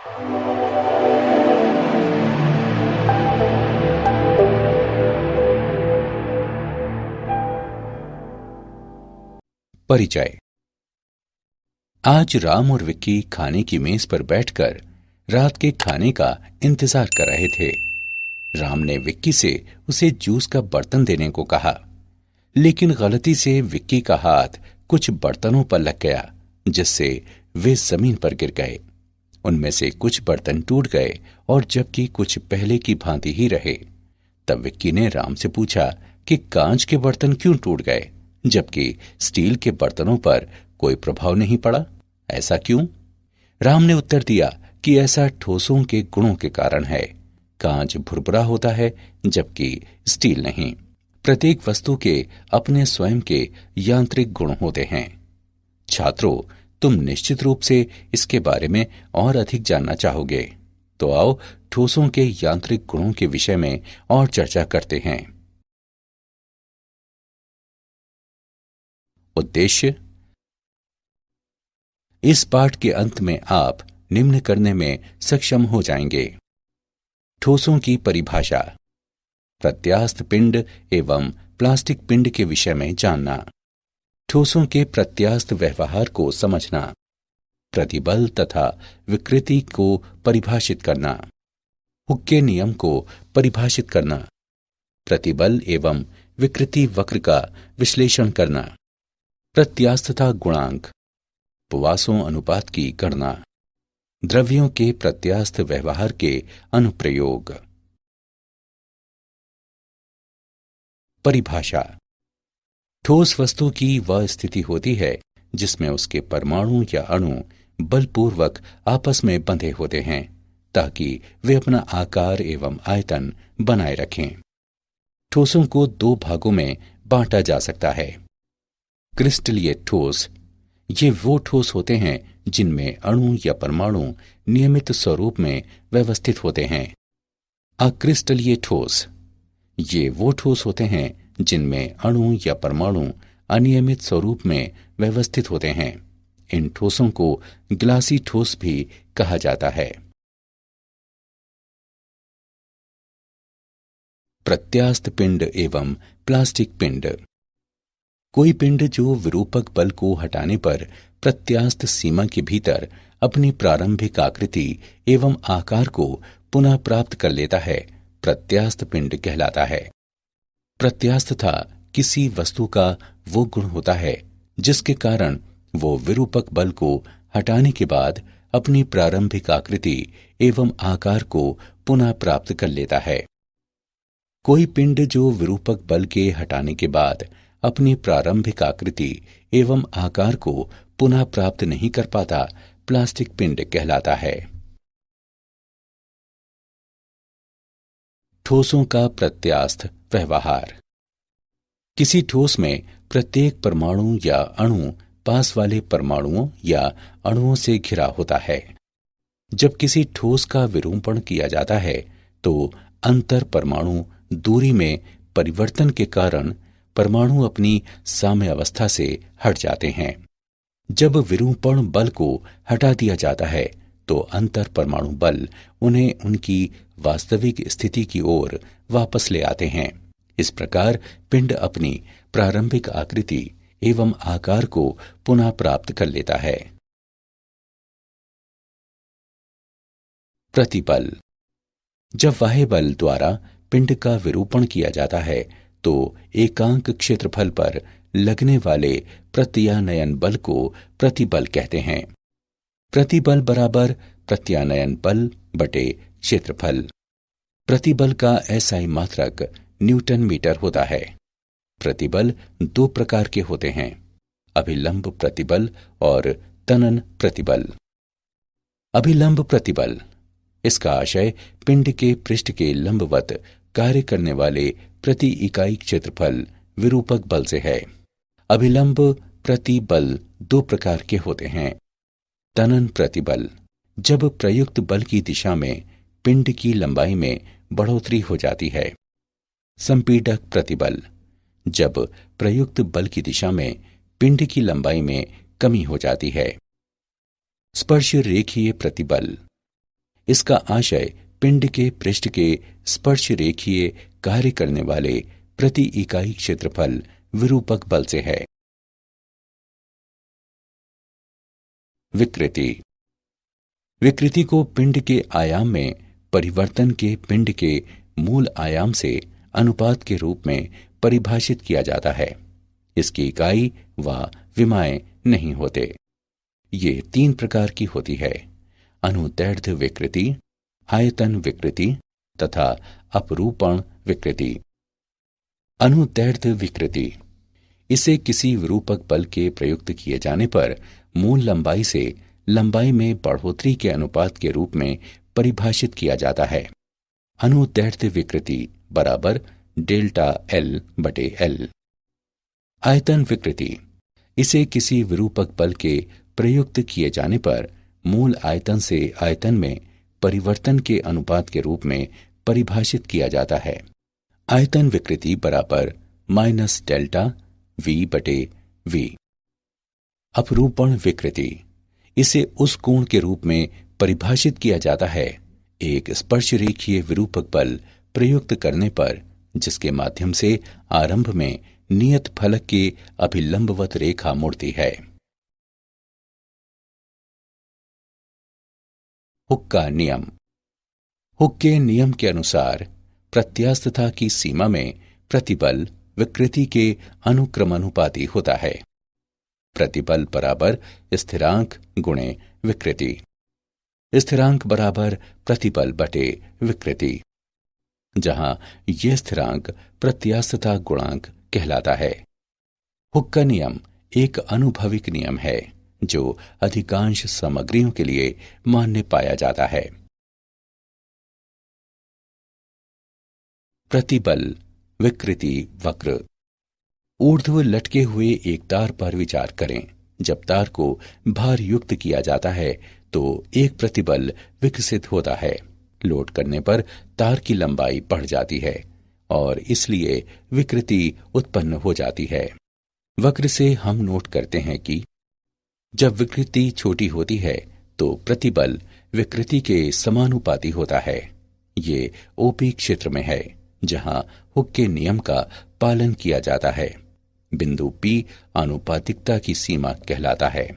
परिचय। आज राम और विक्की खाने की मेज पर बैठकर रात के खाने का इंतजार कर रहे थे। राम ने विक्की से उसे जूस का बर्तन देने को कहा, लेकिन गलती से विक्की का हाथ कुछ बर्तनों पर लग गया, जिससे वे जमीन पर गिर गए। उनमें से कुछ बर्तन टूट गए और जबकि कुछ पहले की भांति ही रहे। तब विक्की ने राम से पूछा कि कांच के बर्तन क्यों टूट गए, जबकि स्टील के बर्तनों पर कोई प्रभाव नहीं पड़ा? ऐसा क्यों? राम ने उत्तर दिया कि ऐसा ठोसों के गुणों के कारण है। कांच भुरभुरा होता है, जबकि स्टील नहीं। प्रत्येक वस्तु के अपने स्वयं के यांत्रिक गुण होते हैं। छात्रों, तुम निश्चित रूप से इसके बारे में और अधिक जानना चाहोगे, तो आओ ठोसों के यांत्रिक गुणों के विषय में और चर्चा करते हैं। उद्देश्य। इस पाठ के अंत में आप निम्न करने में सक्षम हो जाएंगे। ठोसों की परिभाषा, प्रत्यास्थ पिंड एवं प्लास्टिक पिंड के विषय में जानना, ठोसों के प्रत्यास्थ व्यवहार को समझना, प्रतिबल तथा विकृति को परिभाषित करना, हुक के नियम को परिभाषित करना, प्रतिबल एवं विकृति वक्र का विश्लेषण करना, प्रत्यास्थता गुणांक, उपवासों अनुपात की गणना, द्रव्यों के प्रत्यास्थ व्यवहार के अनुप्रयोग। परिभाषा। ठोस वस्तु की वह स्थिति होती है जिसमें उसके परमाणु या अणु बलपूर्वक आपस में बंधे होते हैं ताकि वे अपना आकार एवं आयतन बनाए रखें। ठोसों को दो भागों में बांटा जा सकता है। क्रिस्टलीय ठोस, ये वो ठोस होते हैं जिनमें अणु या परमाणु नियमित स्वरूप में व्यवस्थित होते हैं। अक्रिस्टलीय ठोस, ये वो ठोस होते हैं जिनमें अणु या परमाणु अनियमित स्वरूप में व्यवस्थित होते हैं। इन ठोसों को ग्लासी ठोस भी कहा जाता है। प्रत्यास्थ पिंड एवं प्लास्टिक पिंड। कोई पिंड जो विरूपक बल को हटाने पर प्रत्यास्थ सीमा के भीतर अपनी प्रारंभिक आकृति एवं आकार को पुनः प्राप्त कर लेता है, प्रत्यास्थ पिंड कहलाता है। प्रत्यास्थता किसी वस्तु का वो गुण होता है जिसके कारण वो विरूपक बल को हटाने के बाद अपनी प्रारंभिक आकृति एवं आकार को पुनः प्राप्त कर लेता है। कोई पिंड जो विरूपक बल के हटाने के बाद अपनी प्रारंभिक आकृति एवं आकार को पुनः प्राप्त नहीं कर पाता, प्लास्टिक पिंड कहलाता है। ठोसों का प्रत्यास्थ व्यवहार। किसी ठोस में प्रत्येक परमाणु या अणु पास वाले परमाणुओं या अणुओं से घिरा होता है। जब किसी ठोस का विरूपण किया जाता है तो अंतर परमाणु दूरी में परिवर्तन के कारण परमाणु अपनी साम्यावस्था से हट जाते हैं। जब विरूपण बल को हटा दिया जाता है तो अंतर परमाणु बल उन्हें उनकी वास्तविक स्थिति की ओर वापस ले आते हैं। इस प्रकार पिंड अपनी प्रारंभिक आकृति एवं आकार को पुनः प्राप्त कर लेता है। प्रतिबल। जब बाह्य बल द्वारा पिंड का विरूपण किया जाता है तो एकांक क्षेत्रफल पर लगने वाले प्रत्यानयन बल को प्रतिबल कहते हैं। प्रतिबल बराबर प्रत्यानयन बल बटे क्षेत्रफल। प्रतिबल का एसआई मात्रक न्यूटन मीटर होता है। प्रतिबल दो प्रकार के होते हैं, अभिलंब प्रतिबल और तनन प्रतिबल। अभिलंब प्रतिबल, इसका आशय पिंड के पृष्ठ के लंबवत कार्य करने वाले प्रति इकाई क्षेत्रफल विरूपक बल से है। अभिलंब प्रतिबल दो प्रकार के होते हैं। तनन प्रतिबल, जब प्रयुक्त बल की दिशा में पिंड की लंबाई में बढ़ोतरी हो जाती है। संपीडक प्रतिबल, जब प्रयुक्त बल की दिशा में पिंड की लंबाई में कमी हो जाती है। स्पर्श रेखीय प्रतिबल, इसका आशय पिंड के पृष्ठ के स्पर्श रेखीय कार्य करने वाले प्रति इकाई क्षेत्रफल विरूपक बल से है। विकृति। विकृति को पिंड के आयाम में परिवर्तन के पिंड के मूल आयाम से अनुपात के रूप में परिभाषित किया जाता है। इसकी इकाई व विमाएं नहीं होते। ये 3 प्रकार की होती है: अनुदैर्ध्य विकृति, आयतन विकृति तथा अपरूपण विकृति। अनुदैर्ध्य विकृति, इसे किसी विरूपक बल के प्रयुक्त किए जाने पर मूल लंबाई से लंबाई में बढ़ोतरी के अनुपात के रूप में परिभाषित किया जाता है। अनुदैर्ध्य विकृति बराबर डेल्टा एल बटे एल। आयतन विकृति, इसे किसी विरूपक बल के प्रयुक्त किए जाने पर मूल आयतन से आयतन में परिवर्तन के अनुपात के रूप में परिभाषित किया जाता है। आयतन विकृति बराबर माइनस डेल्टा वी बटे वी। अपरूपण विकृति, इसे उस कोण के रूप में परिभाषित किया जाता है एक स्पर्श रेखीय विरूपक बल प्रयुक्त करने पर जिसके माध्यम से आरंभ में नियत फलक की अभिलंबवत रेखा मुड़ती है। हुक का नियम। हुक के नियम के अनुसार प्रत्यास्थता की सीमा में प्रतिबल विकृति के अनुक्रमानुपाती होता है। प्रतिबल बराबर स्थिरांक गुणे विकृति। स्थिरांक बराबर प्रतिबल बटे विकृति, जहां यह स्थिरांक प्रत्यास्थता गुणांक कहलाता है। हुक का नियम एक आनुभविक नियम है जो अधिकांश सामग्रियों के लिए मान्य पाया जाता है। प्रतिबल विकृति वक्र। ऊर्ध्व लटके हुए एक तार पर विचार करें। जब तार को भार युक्त किया जाता है तो एक प्रतिबल विकसित होता है। लोड करने पर तार की लंबाई बढ़ जाती है और इसलिए विकृति उत्पन्न हो जाती है। वक्र से हम नोट करते हैं कि जब विकृति छोटी होती है तो प्रतिबल विकृति के समानुपाती होता है। ये ओपी क्षेत्र में है जहां हुक के नियम का पालन किया जाता है। बिंदु P आनुपातिकता की सीमा कहलाता है।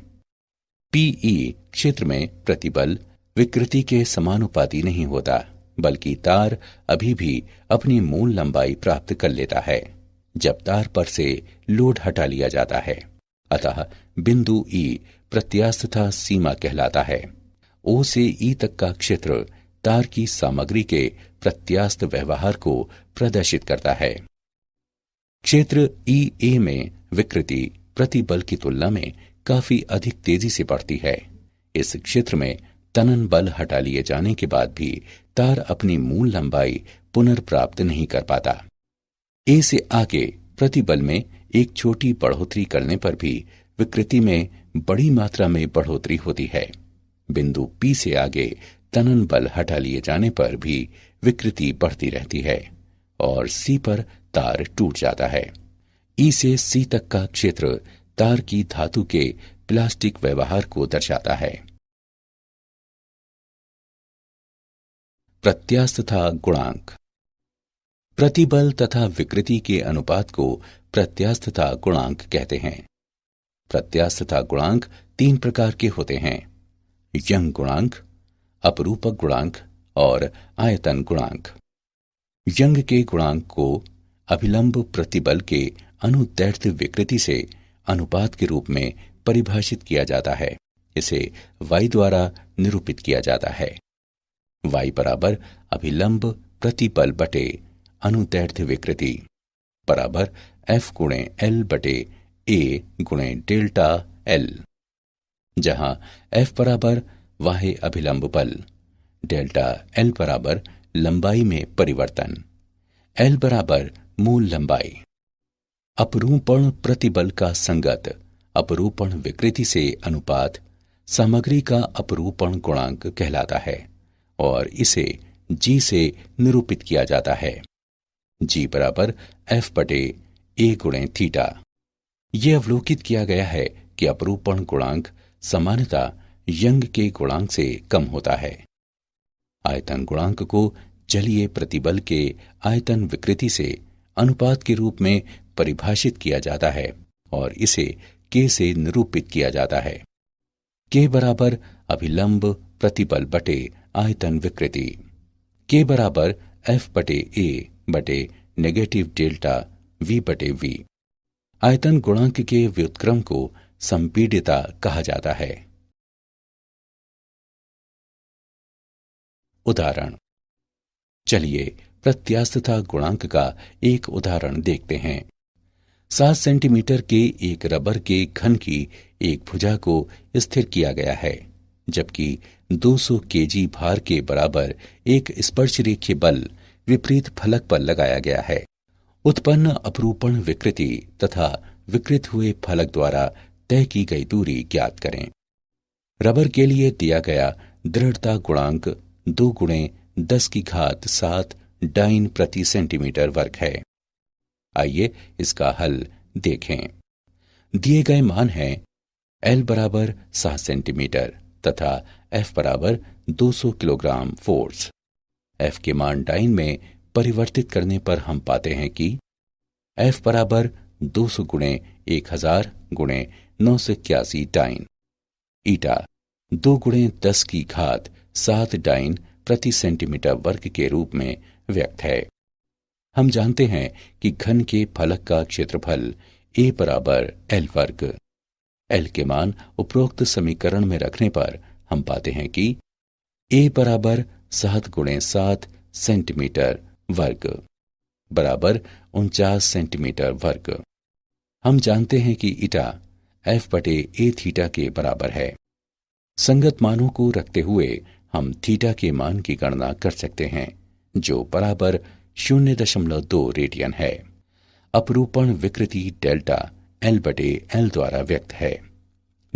PE क्षेत्र में प्रतिबल विकृति के समानुपाती नहीं होता, बल्कि तार अभी भी अपनी मूल लंबाई प्राप्त कर लेता है जब तार पर से लोड हटा लिया जाता है। अतः बिंदु E प्रत्यास्थता सीमा कहलाता है। O से E तक का क्षेत्र तार की सामग्री के प्रत्यास्थ व्यवहार को प्रदर्शित करता है। क्षेत्र EA में विकृति प्रतिबल की तुलना में काफी अधिक तेजी से बढ़ती है। इस क्षेत्र में तनन बल हटा लिए जाने के बाद भी तार अपनी मूल लंबाई पुनर्प्राप्त नहीं कर पाता। A से आगे प्रतिबल में एक छोटी बढ़ोतरी करने पर भी विकृति में बड़ी मात्रा में बढ़ोतरी होती है। बिंदु P से आगे तनन बल हटा लिए जाने पर भी विकृति बढ़ती रहती है और C पर तार टूट जाता है। E से C तक का क्षेत्र तार की धातु के प्लास्टिक व्यवहार को दर्शाता है। प्रत्यास्थता गुणांक। प्रतिबल तथा विकृति के अनुपात को प्रत्यास्थता गुणांक कहते हैं। प्रत्यास्थता गुणांक 3 प्रकार के होते हैं: यंग गुणांक, अपरूपक गुणांक और आयतन गुणांक। यंग के गुणांक को अभिलंब प्रतिबल के अनुदैर्ध्य विकृति से अनुपात के रूप में परिभाषित किया जाता है। इसे y द्वारा निरूपित किया जाता है। y बराबर अभिलंब प्रतिबल बटे अनुदैर्ध्य विकृति बराबर F गुणे L बटे A गुणे डेल्टा L, जहां F बराबर वाह्य अभिलंब बल, डेल्टा L बराबर लंबाई में परिवर्तन, L बराबर मूल लंबाई। अपरूपण प्रतिबल का संगत अपरूपण विकृति से अनुपात सामग्री का अपरूपण गुणांक कहलाता है और इसे G से निरूपित किया जाता है। G बराबर F बटे A गुणे थीटा। यह अवलोकित किया गया है कि अपरूपण गुणांक सामान्यतः यंग के गुणांक से कम होता है। आयतन गुणांक को जलीय प्रतिबल के आयतन विकृति से अनुपात के रूप में परिभाषित किया जाता है और इसे K से निरूपित किया जाता है। K बराबर अभिलंब प्रतिबल बटे आयतन विकृति। K बराबर F बटे A बटे नेगेटिव डेल्टा V बटे V। आयतन गुणांक के व्युत्क्रम को संपीड्यता कहा जाता है। उदाहरण, चलिए प्रत्यास्थता गुणांक का एक उदाहरण देखते हैं। 7 सेंटीमीटर के एक रबर के घन की एक भुजा को स्थिर किया गया है, जबकि 200 केजी भार के बराबर एक स्पर्शरेखीय बल विपरीत फलक पर लगाया गया है। उत्पन्न अपरूपण विकृति तथा विकृत हुए फलक द्वारा तय की गई दूरी ज्ञात करें। रबर के लिए दिया गया दृढ़ता गुणांक 2 गुणे 10 की घात 7 डाइन प्रति सेंटीमीटर वर्ग है। आइए इसका हल देखें। दिए गए मान हैं L बराबर 7 सेंटीमीटर तथा F बराबर 200 किलोग्राम फोर्स। F के मान डाइन में परिवर्तित करने पर हम पाते हैं कि F बराबर 200 गुणे 1000 गुणे 981 डाइन, ईटा 2 गुणे 10 की घात 7 डाइन प्रति सेंटीमीटर वर्ग के रूप में व्यक्त है। हम जानते हैं कि घन के फलक का क्षेत्रफल A बराबर L वर्ग। L के मान उपरोक्त समीकरण में रखने पर हम पाते हैं कि A बराबर 7 गुणे 7 सेंटीमीटर वर्ग बराबर 49 सेंटीमीटर वर्ग। हम जानते हैं कि ईटा F बटे A थीटा के बराबर है। संगत मानों को रखते हुए हम थीटा के मान की गणना कर सकते हैं, जो बराबर 0.2 रेडियन है। अपरूपण विकृति डेल्टा L बटे L द्वारा व्यक्त है।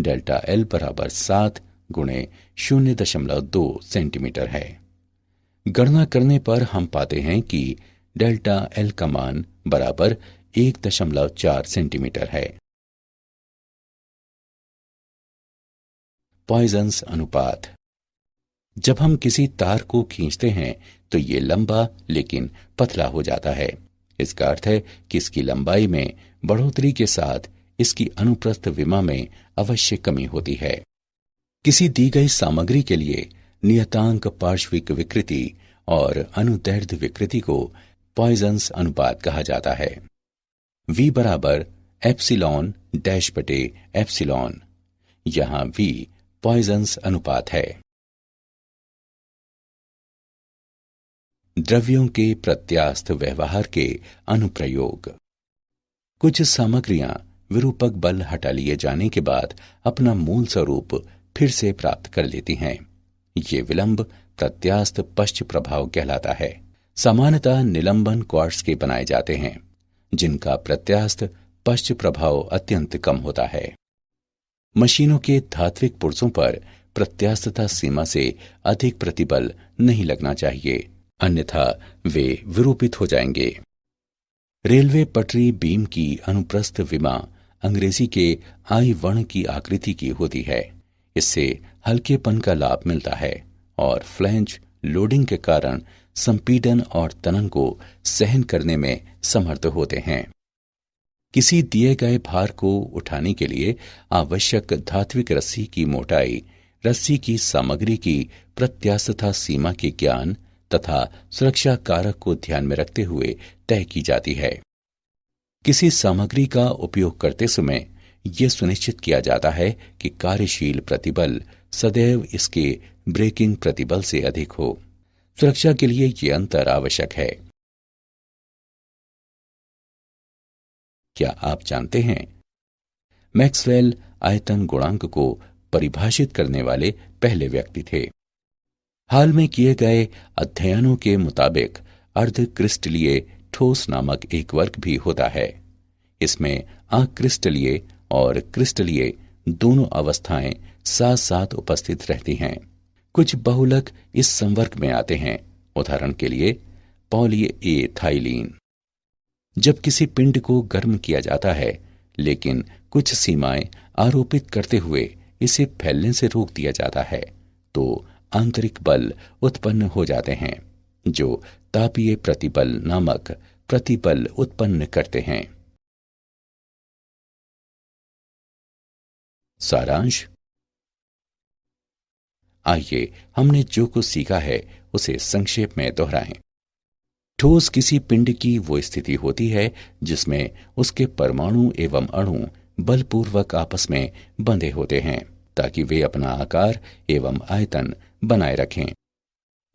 डेल्टा L बराबर 7 गुणे 0.2 सेंटीमीटर है। गणना करने पर हम पाते हैं कि डेल्टा L का मान बराबर 1.4 सेंटीमीटर है। पॉइजन्स अनुपात। जब हम किसी तार को खींचते हैं तो ये लंबा लेकिन पतला हो जाता है। इसका अर्थ है कि इसकी लंबाई में बढ़ोतरी के साथ इसकी अनुप्रस्थ विमा में अवश्य कमी होती है। किसी दी गई सामग्री के लिए नियतांक पार्श्विक विकृति और अनुदैर्ध्य विकृति को पॉइजन्स अनुपात कहा जाता है। V बराबर एप्सिलॉन डैश बटे एप्सिलॉन। यहां V पॉइजन्स अनुपात है। द्रव्यों के प्रत्यास्थ व्यवहार के अनुप्रयोग। कुछ सामग्रियां विरूपक बल हटा लिए जाने के बाद अपना मूल स्वरूप फिर से प्राप्त कर लेती हैं। ये विलंब प्रत्यास्थ पश्च प्रभाव कहलाता है। सामान्यतः निलंबन क्वार्ट्ज के बनाए जाते हैं, जिनका प्रत्यास्थ पश्च प्रभाव अत्यंत कम होता है। मशीनों के धात्विक पुर्जों पर प्रत्यास्थता सीमा से अधिक प्रतिबल नहीं लगना चाहिए, अन्यथा वे विरूपित हो जाएंगे। रेलवे पटरी बीम की अनुप्रस्थ विमा अंग्रेजी के आई वर्ण की आकृति की होती है। इससे हल्केपन का लाभ मिलता है और फ्लैंज लोडिंग के कारण संपीड़न और तनन को सहन करने में समर्थ होते हैं। किसी दिए गए भार को उठाने के लिए आवश्यक धात्विक रस्सी की मोटाई रस्सी की सामग्री की प्रत्यास्थता सीमा के ज्ञान तथा सुरक्षा कारक को ध्यान में रखते हुए तय की जाती है। किसी सामग्री का उपयोग करते समय यह सुनिश्चित किया जाता है कि कार्यशील प्रतिबल सदैव इसके ब्रेकिंग प्रतिबल से अधिक हो। सुरक्षा के लिए यह अंतर आवश्यक है। क्या आप जानते हैं, मैक्सवेल आयतन गुणांक को परिभाषित करने वाले पहले व्यक्ति थे। हाल में किए गए अध्ययनों के मुताबिक अर्धक्रिस्टलीय ठोस नामक एक वर्ग भी होता है। इसमें अक्रिस्टलीय और क्रिस्टलीय दोनों अवस्थाएं साथ साथ उपस्थित रहती हैं। कुछ बहुलक इस संवर्ग में आते हैं, उदाहरण के लिए पॉलीएथाइलीन। जब किसी पिंड को गर्म किया जाता है, लेकिन कुछ सीमाएं आरोपित करते हुए इसे फैलने से रोक दिया जाता है, तो आंतरिक बल उत्पन्न हो जाते हैं जो तापीय प्रतिबल नामक प्रतिबल उत्पन्न करते हैं। सारांश। आइए हमने जो कुछ सीखा है उसे संक्षेप में दोहराएं। ठोस किसी पिंड की वो स्थिति होती है जिसमें उसके परमाणु एवं अणु बलपूर्वक आपस में बंधे होते हैं ताकि वे अपना आकार एवं आयतन बनाए रखें।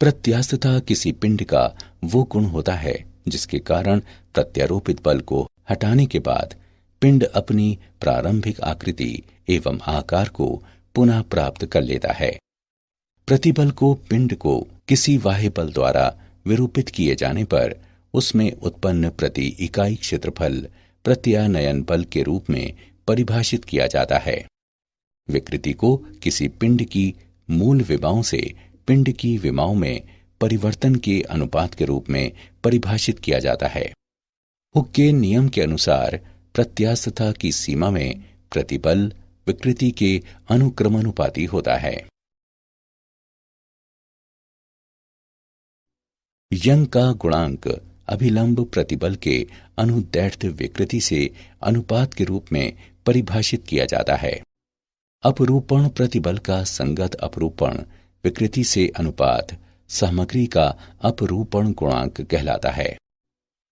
प्रत्यास्थता किसी पिंड का वो गुण होता है जिसके कारण प्रत्यारोपित बल को हटाने के बाद पिंड अपनी प्रारंभिक आकृति एवं आकार को पुनः प्राप्त कर लेता है। प्रतिबल को पिंड को किसी बाह्य बल द्वारा विरूपित किए जाने पर उसमें उत्पन्न प्रति इकाई क्षेत्रफल प्रत्यानयन बल के रूप में परिभाषित किया जाता है। विकृति को किसी पिंड की मूल विमाओं से पिंड की विमाओं में परिवर्तन के अनुपात के रूप में परिभाषित किया जाता है। हुक के नियम के अनुसार प्रत्यास्थता की सीमा में प्रतिबल विकृति के अनुक्रमानुपाती होता है। यंग का गुणांक अभिलंब प्रतिबल के अनुदैर्ध्य विकृति से अनुपात के रूप में परिभाषित किया जाता है। अपरूपण प्रतिबल का संगत अपरूपण विकृति से अनुपात सामग्री का अपरूपण गुणांक कहलाता है।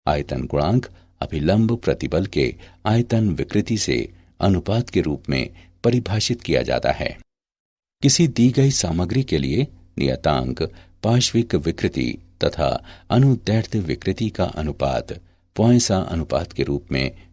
आयतन गुणांक अभिलंब प्रतिबल के आयतन विकृति से अनुपात के रूप में परिभाषित किया जाता है। किसी दी गई सामग्री के लिए नियतांक पार्श्विक विकृति तथा अनुदैर्ध्य विकृति का अनुपात पॉइंसा अनुपात के रूप में